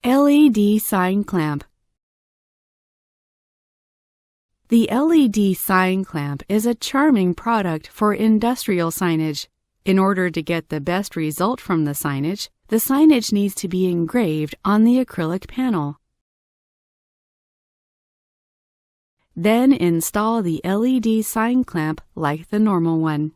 LED sign clamp. The LED sign clamp is a charming product for industrial signage. In order to get the best result from the signage needs to be engraved on the acrylic panel. Then install the LED sign clamp like the normal one.